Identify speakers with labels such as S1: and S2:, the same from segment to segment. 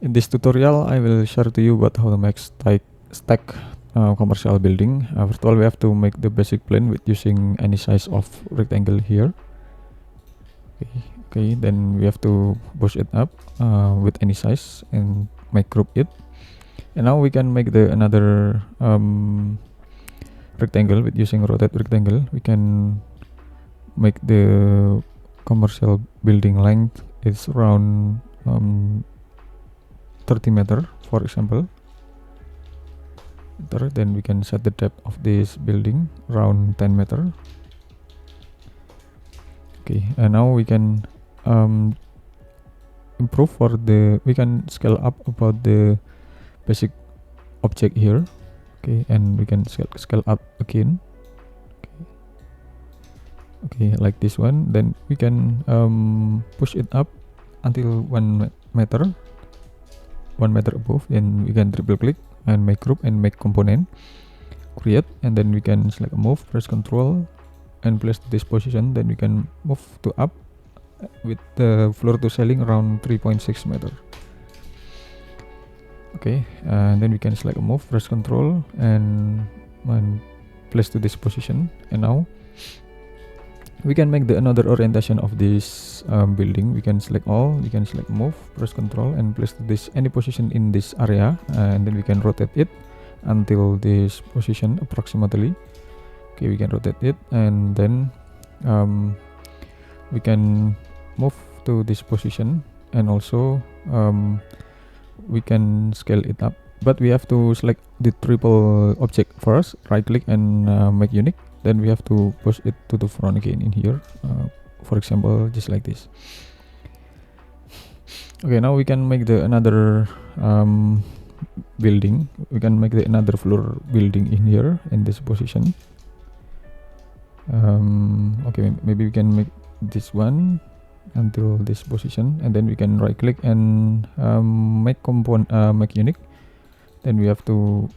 S1: In this tutorial, I will share to you about how to make stack commercial building. First of all, we have to make the basic plan with using any size of rectangle here. Okay, then we have to push it up with any size and make group it. And now we can make the another rectangle with using rotate rectangle. We can make the commercial building length is around 30 meter, for example. Then we can set the depth of this building around 10 meter. Okay, and now we can improve for we can scale up about the basic object here. Okay, and we can scale up again. Okay, like this one. Then we can push it up until 1 meter above. Then we can triple click and make group and make component, create, and then we can select move, press Ctrl and place this position. Then we can move to up with the floor to ceiling around 3.6 meter. Okay, and then we can select move, press Ctrl and place to this position. And now we can make the another orientation of this building. We can select all, we can select move, press Ctrl and place to this any position in this area, and then we can rotate it until this position approximately. Okay, we can rotate it, and then we can move to this position, and also we can scale it up, but we have to select the triple object first, right click and make unique. Then we have to push it to the front again in here, for example, just like this. Okay, now we can make the another building. We can make the another floor building in here in this position. Okay, maybe we can make this one until this position, and then we can right click and make component, make unique. Then we have to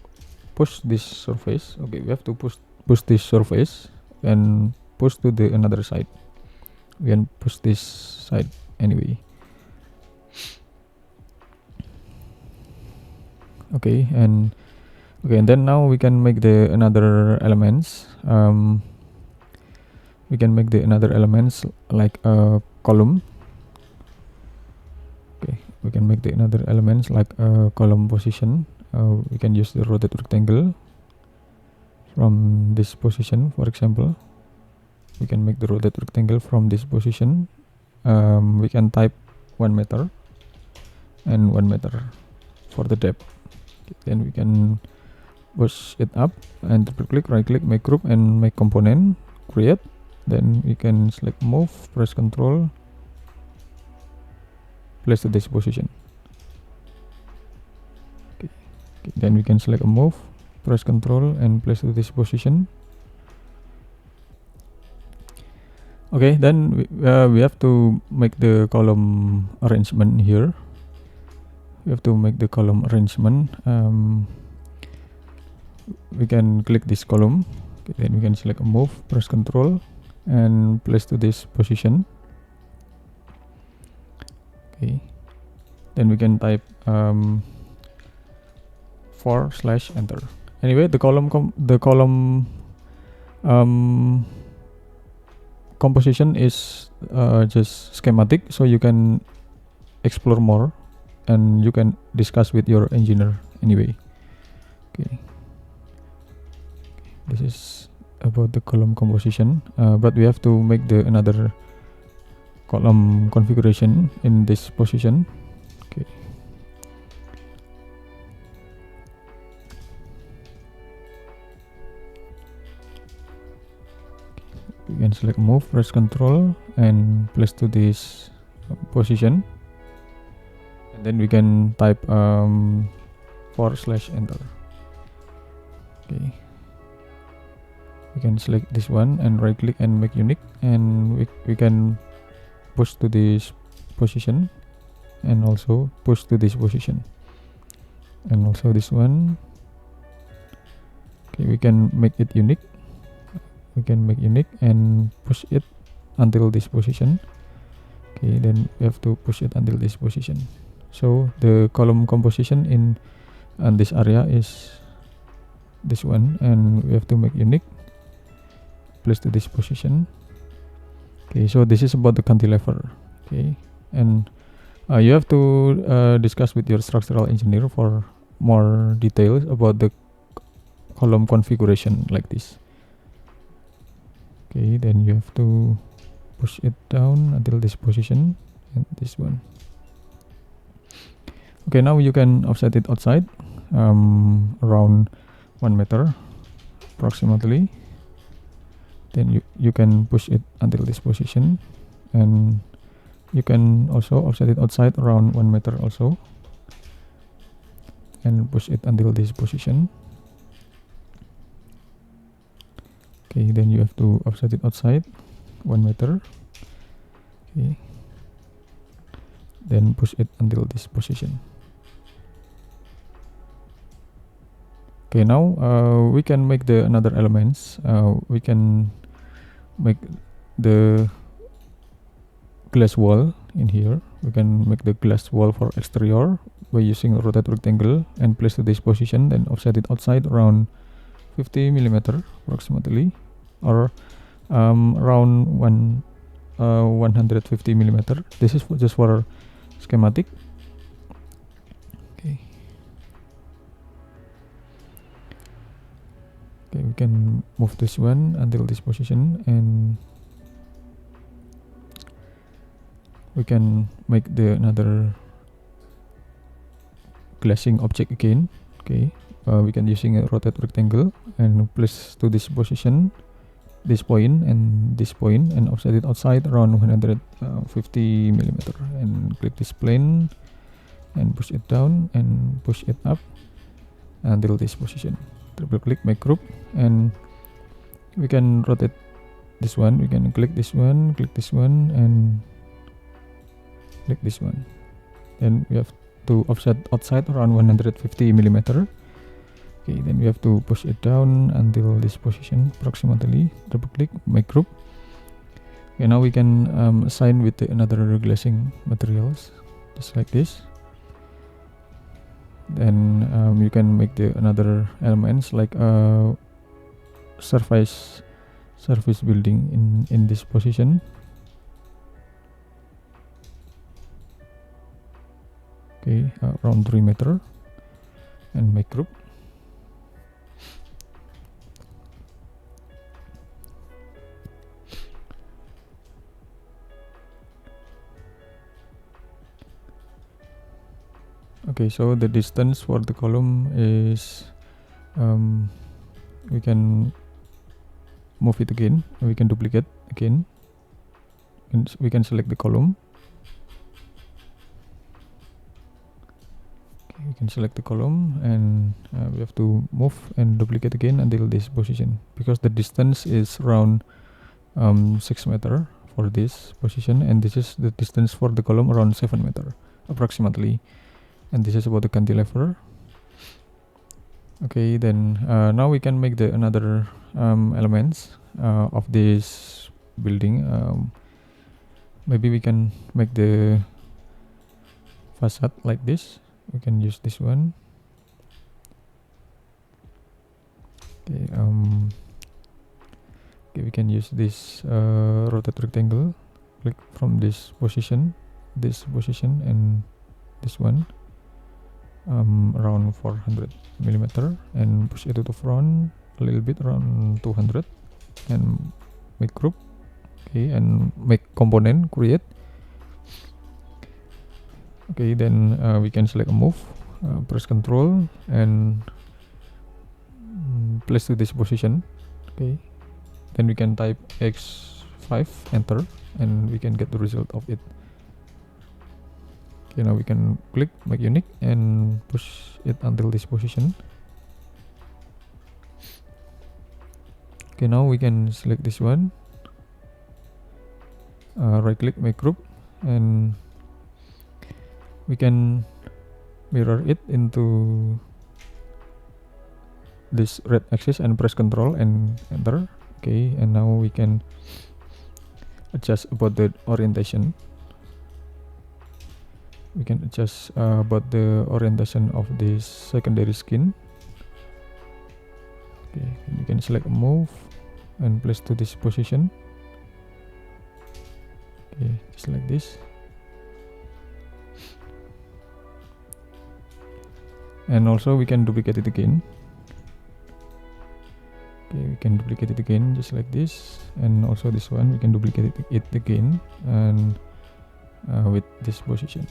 S1: push this surface. Okay, we have to push this surface and push to the another side. We can push this side anyway. Okay, and then now we can make the another elements. We can make the another elements like a column. Okay, we can make the another elements like a column position. We can use the rotate rectangle from this position, for example. We can make the rotate rectangle from this position. We can type 1 meter and 1 meter for the depth. Then we can push it up and triple click, right click, make group and make component, create. Then we can select move, press Ctrl, place to this position. Okay. Then we can select a move, press Ctrl and place to this position. Okay, then we have to make the column arrangement here. We have to make the column arrangement. We can click this column. Okay, then we can select a move, press Ctrl and place to this position. Okay, then we can type /enter. Anyway, the column composition is just schematic, so you can explore more and you can discuss with your engineer anyway. Okay, this is about the column composition, but we have to make the another column configuration in this position. Okay, we can select move, press Ctrl and place to this position, and then we can type /enter. Okay, we can select this one and right click and make unique, and we can push to this position and also push to this position, and also this one. Okay, we can make it unique. We can make unique and push it until this position. Okay, then we have to push it until this position. So the column composition in this area is this one, and we have to make unique, place to this position. Okay, so this is about the cantilever. Okay, and you have to discuss with your structural engineer for more details about the column configuration like this. Okay, then you have to push it down until this position and this one. Okay, now you can offset it outside around 1 meter approximately. Then you can push it until this position, and you can also offset it outside around 1 meter also, and push it until this position. Okay, then you have to offset it outside 1 meter. Okay, then push it until this position. Okay, now we can make the another elements. We can make the glass wall in here. We can make the glass wall for exterior by using a rotate rectangle and place to this position, then offset it outside around 50 millimeter approximately, or around 150 millimeter. This is just for schematic. Okay. Okay, we can move this one until this position, and we can make the another glazing object again. Okay, we can using a rotate rectangle and place to this position, this point and this point, and offset it outside around 150 millimeter, and click this plane and push it down and push it up until this position. Triple click, make group, and we can rotate this one. We can click this one, and click this one. Then we have to offset outside around 150 millimeter. Okay, then we have to push it down until this position approximately. Double click, make group. Okay, now we can assign with another glazing materials, just like this. Then you can make the another elements like surface building in this position. Okay, around 3 meter, and make group. Okay, so the distance for the column is we can move it again. We can duplicate again, and we can select the column. Okay, we can select the column, and we have to move and duplicate again until this position, because the distance is around 6 meter for this position, and this is the distance for the column around 7 meter approximately. And this is about the cantilever. Okay, then now we can make the another elements of this building. Maybe we can make the facade like this. We can use this one. Okay, okay, we can use this rotate rectangle. Click from this position, and this one. Around 400 millimeter, and push it to the front a little bit, around 200, and make group. Okay, and make component, create. Okay, then we can select a move, press Control, and place to this position. Okay, then we can type X5, enter, and we can get the result of it. Okay, now we can click, make unique, and push it until this position. Okay, now we can select this one, right click, make group, and we can mirror it into this red axis and press Control and enter. Okay, and now we can adjust about the orientation. we can adjust about the orientation of this secondary skin. Okay, you can select move and place to this position. Okay, just like this. And also we can duplicate it again. Okay, we can duplicate it again just like this, and also this one we can duplicate it again, and with this position.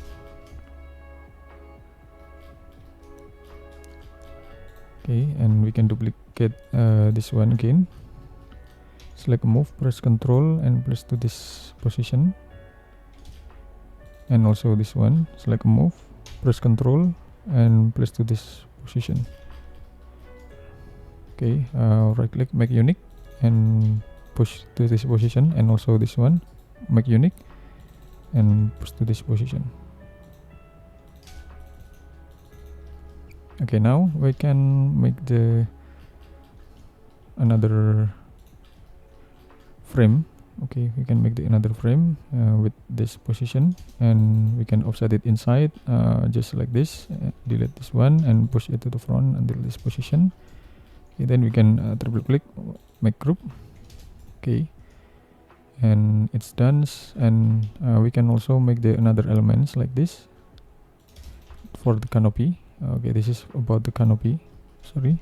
S1: Okay, and we can duplicate this one again. Select move, press Ctrl and place to this position, and also this one select move, press Ctrl and place to this position. Okay, right click, make unique and push to this position, and also this one make unique and push to this position. Okay, now we can make the another frame. Okay, we can make the another frame with this position, and we can offset it inside just like this. Delete this one and push it to the front until this position. Okay, then we can triple click, make group. Okay, and it's done. And we can also make the another elements like this for the canopy. Okay, this is about the canopy. Sorry.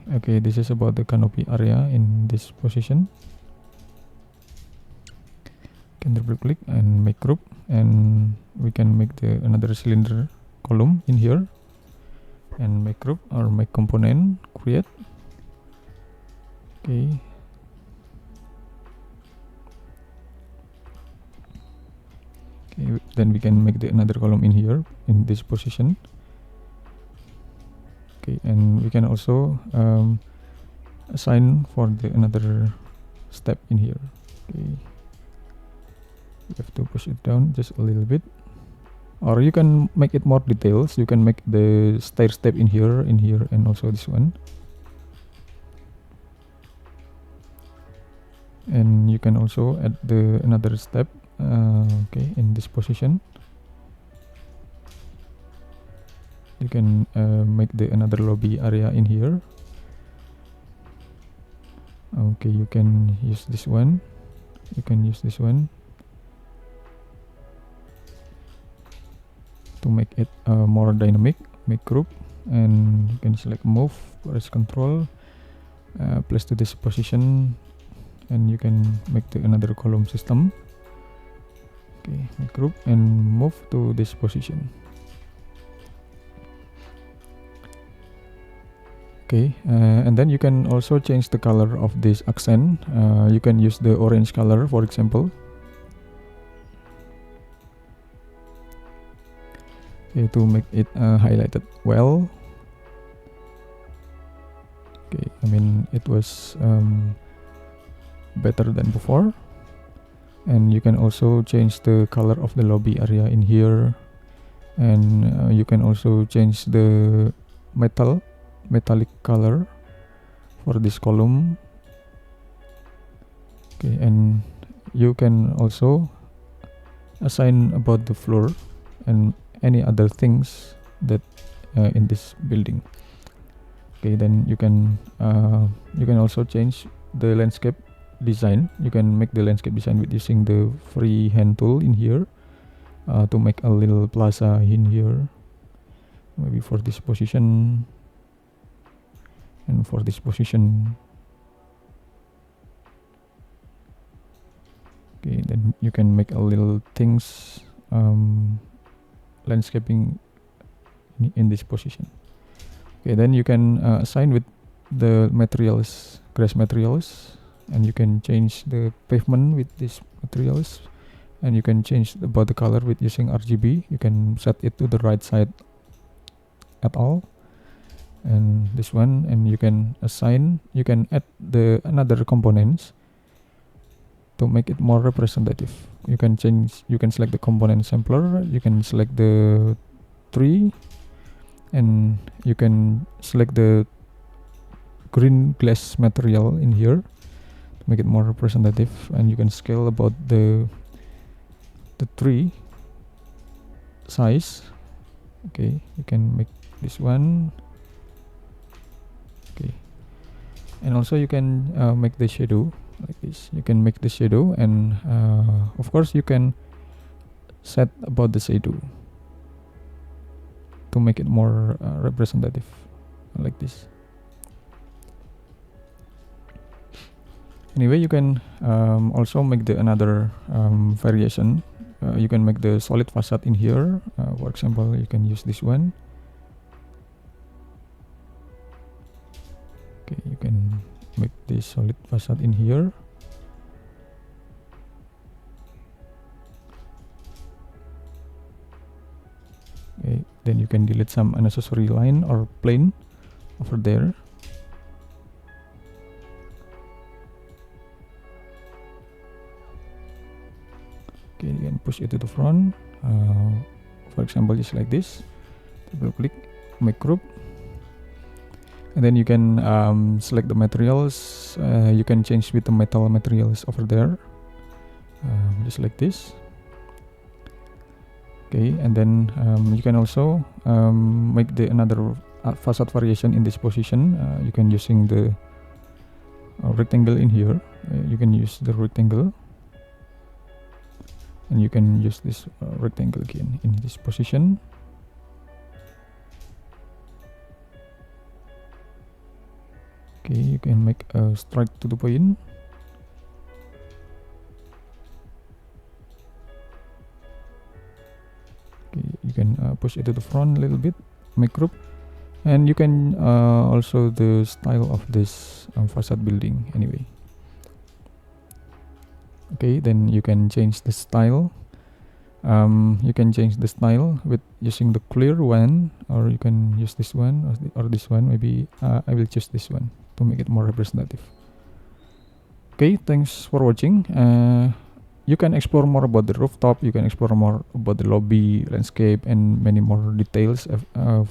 S1: Okay, this is about the canopy area in this position. Can double click and make group, and we can make the another cylinder column in here, and make group or make component, create. Okay. Okay, then we can make the another column in here in this position. Okay, and we can also assign for the another step in here. Okay, you have to push it down just a little bit, or you can make it more details. You can make the stair step in here, and also this one. And you can also add the another step. Okay, in this position. You can make the another lobby area in here. Okay, you can use this one. You can use this one to make it more dynamic. Make group, and you can select move, press Ctrl, place to this position, and you can make the another column system. Okay, make group and move to this position. Okay, and then you can also change the color of this accent. You can use the orange color, for example. Okay, to make it highlighted well. Okay, I mean it was better than before. And you can also change the color of the lobby area in here, and you can also change the metallic color for this column. Okay, and you can also assign about the floor and any other things that in this building. Okay, then you can also change the landscape design. You can make the landscape design with using the freehand tool in here to make a little plaza in here, maybe for this position and for this position. Okay, then you can make a little things landscaping in this position. Okay, then you can assign with the materials, grass materials, and you can change the pavement with these materials, and you can change about the color with using RGB. You can set it to the right side at all, and this one, and you can assign, you can add the another components to make it more representative. You can select the component sampler, you can select the tree, and you can select the green glass material in here, make it more representative, and you can scale about the the tree size. Okay, you can make this one. Okay, and also you can make the shadow like this. You can make the shadow, and of course you can set about the shadow to make it more representative like this. Anyway, you can also make the another variation. You can make the solid facade in here. For example, you can use this one. Okay, you can make this solid facade in here. Okay, then you can delete some unnecessary line or plane over there. Okay, you can push it to the front. For example, just like this. Double click, make group, and then you can select the materials. You can change with the metal materials over there, just like this. Okay, and then you can also make the another facade variation in this position. You can using the rectangle in here. You can use the rectangle, and you can use this rectangle again in this position. Okay, you can make a strike to the point. Okay, you can push it to the front a little bit, make group, and you can also the style of this facade building anyway. Okay, then you can change the style. You can change the style with using the clear one, or you can use this one or this one. Maybe I will choose this one to make it more representative. Okay, thanks for watching. You can explore more about the rooftop. You can explore more about the lobby, landscape, and many more details.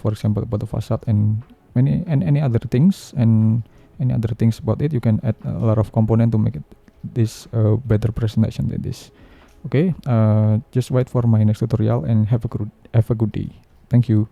S1: For example, about the facade and any other things, and any other things about it. You can add a lot of component to make it this better presentation than this. Okay, just wait for my next tutorial and have a good day. Thank you.